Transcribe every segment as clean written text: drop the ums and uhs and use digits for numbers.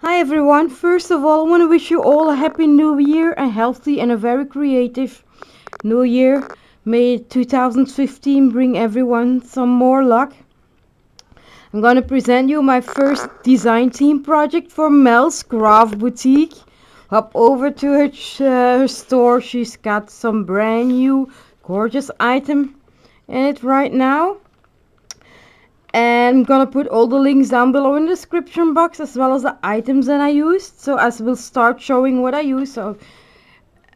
Hi everyone, first of all I want to wish you all a happy new year, a healthy and a very creative new year. May 2015 bring everyone some more luck. I'm going to present you my first design team project for Melscraftbouttique. Hop over to her store, she's got some brand new gorgeous item in it right now. And I'm gonna put all the links down below in the description box as well as the items that I used. So as we'll start showing what I used. So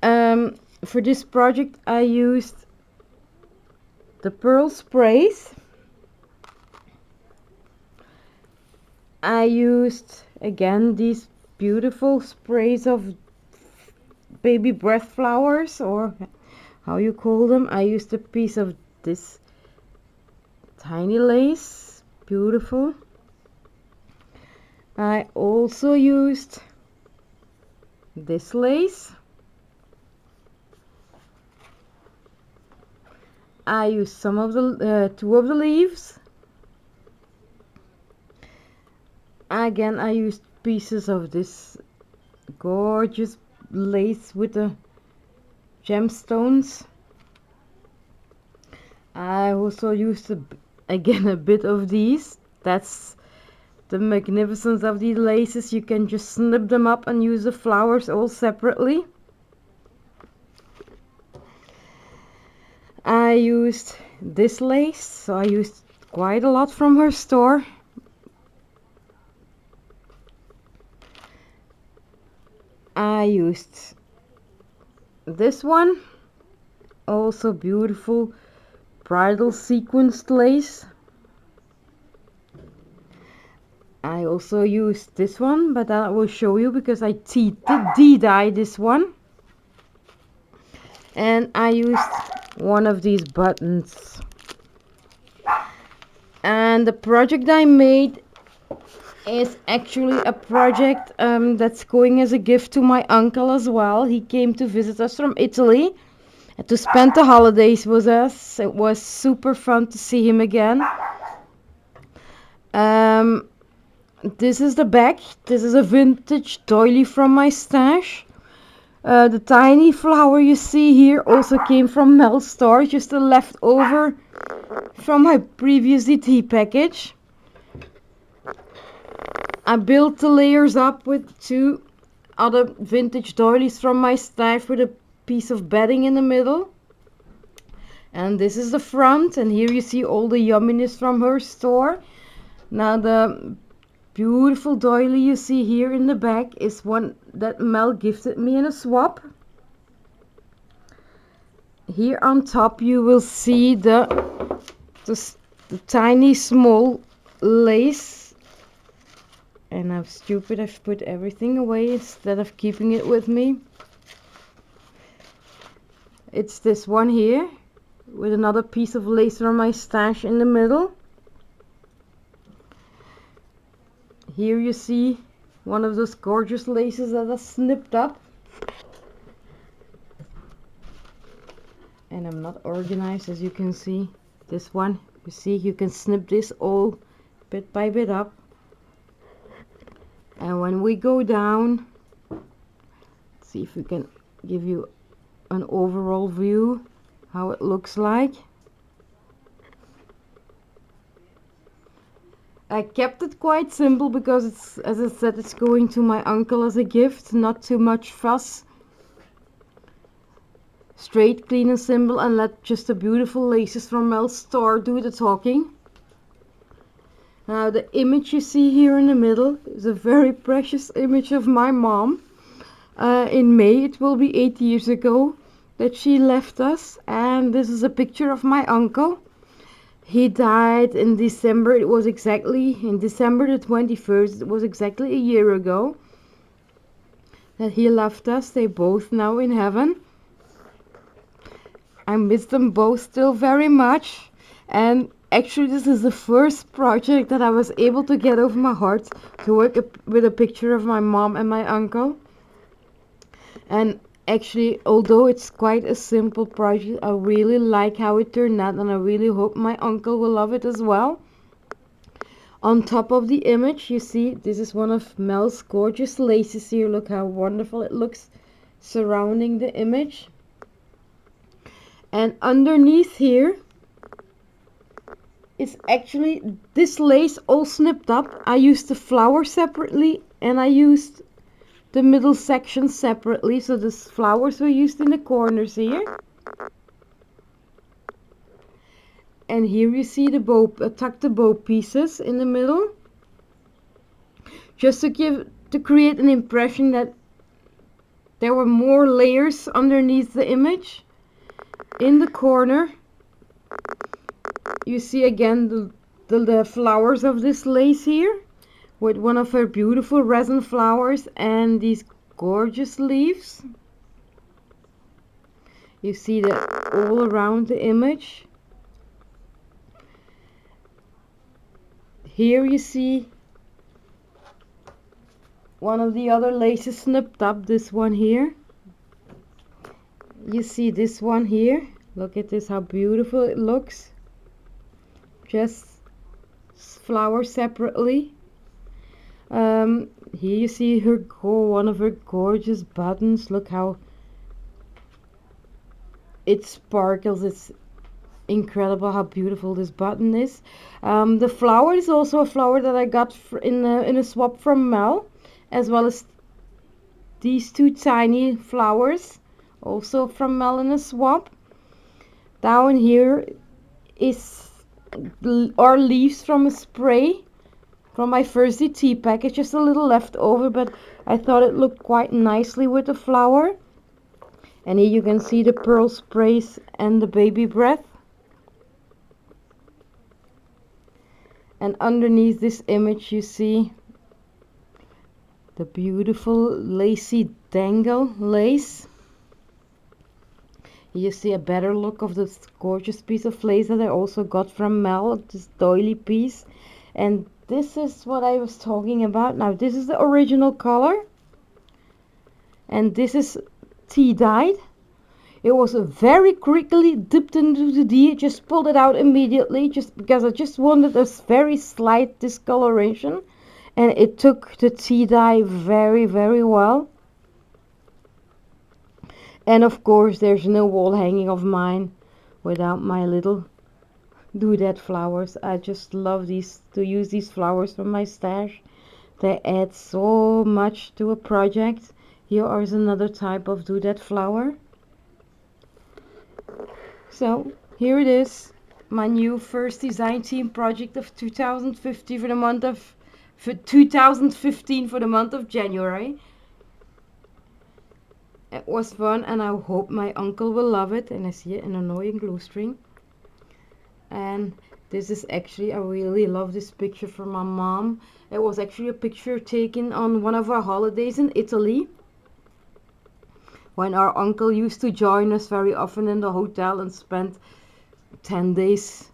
for this project I used the pearl sprays. I used again these beautiful sprays of baby breath flowers, or how you call them. I used a piece of this tiny lace, beautiful. I also used this lace. I used some of the two of the leaves. Again, I used pieces of this gorgeous lace with the gemstones. I also used again a bit of these. That's the magnificence of these laces. You can just snip them up and use the flowers all separately. I used this lace, so I used quite a lot from her store. I used this one, also beautiful bridal sequenced lace. I also used this one, but I will show you because I de-dyed this one. And I used one of these buttons. And the project I made is actually a project that's going as a gift to my uncle as well. He came to visit us from Italy and to spend the holidays with us. It was super fun to see him again. This is the bag. This is a vintage doily from my stash. The tiny flower you see here also came from Mel's store, just a leftover from my previous DT package. I built the layers up with two other vintage doilies from my stash with a piece of bedding in the middle. And this is the front, and here you see all the yumminess from her store. Now the beautiful doily you see here in the back is one that Mel gifted me in a swap. Here on top you will see the tiny small lace. And I'm stupid, I've put everything away instead of keeping it with me. It's this one here with another piece of lace from my stash in the middle. Here you see one of those gorgeous laces that are snipped up. And I'm not organized, as you can see. This one, you see, you can snip this all bit by bit up. And when we go down, let's see if we can give you an overall view how it looks like. I kept it quite simple because it's, as I said, it's going to my uncle as a gift. Not too much fuss. Straight, clean and simple, and let just the beautiful laces from Mel's store do the talking. Now the image you see here in the middle is a very precious image of my mom. In May it will be 8 years ago that she left us, and this is a picture of my uncle. He died in December. It was exactly in December the 21st. It was exactly a year ago that he left us. They both now in heaven. I miss them both still very much, and actually this is the first project that I was able to get over my heart, to work with a picture of my mom and my uncle. And actually, although it's quite a simple project, I really like how it turned out, and I really hope my uncle will love it as well. On top of the image, you see this is one of Mel's gorgeous laces here. Look how wonderful it looks surrounding the image. And underneath here is actually this lace all snipped up. I used the flower separately and I used the middle section separately. So the flowers were used in the corners here. And here you see the bow, tuck the bow pieces in the middle. Just to create an impression that there were more layers underneath the image. In the corner you see again the flowers of this lace here with one of her beautiful resin flowers and these gorgeous leaves. You see that all around the image. Here you see one of the other laces snipped up, this one here. You see this one here. Look at this, how beautiful it looks. Just flowers separately. Here you see her one of her gorgeous buttons. Look how it sparkles. It's incredible how beautiful this button is. The flower is also a flower that I got in a swap from Mel, as well as these two tiny flowers also from Mel in a swap. Down here are leaves from a spray from my first DT package, just a little left over, but I thought it looked quite nicely with the flower. And here you can see the pearl sprays and the baby breath. And underneath this image you see the beautiful lacy dangle lace. You see a better look of this gorgeous piece of lace that I also got from Mel, this doily piece. And this is what I was talking about. Now this is the original color. And this is tea dyed. It was very quickly dipped into the tea. Just pulled it out immediately just because I just wanted a very slight discoloration. And it took the tea dye very, very well. And of course there's no wall hanging of mine without my little doodad flowers. I just love to use these flowers from my stash. They add so much to a project. Here is another type of doodad flower. So here it is, my new first design team project of 2015 for the month of 2015 for the month of January. It was fun and I hope my uncle will love it. And I see an annoying glue string. And this is actually, I really love this picture from my mom. It was actually a picture taken on one of our holidays in Italy, when our uncle used to join us very often in the hotel and spend 10 days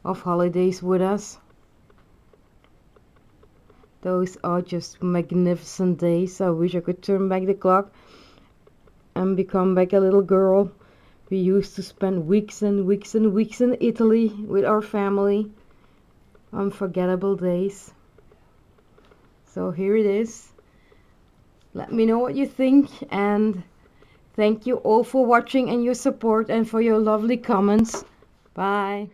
of holidays with us. Those are just magnificent days. I wish I could turn back the clock and become back a little girl. We used to spend weeks and weeks and weeks in Italy with our family. Unforgettable days. So here it is. Let me know what you think, and thank you all for watching and your support and for your lovely comments. Bye.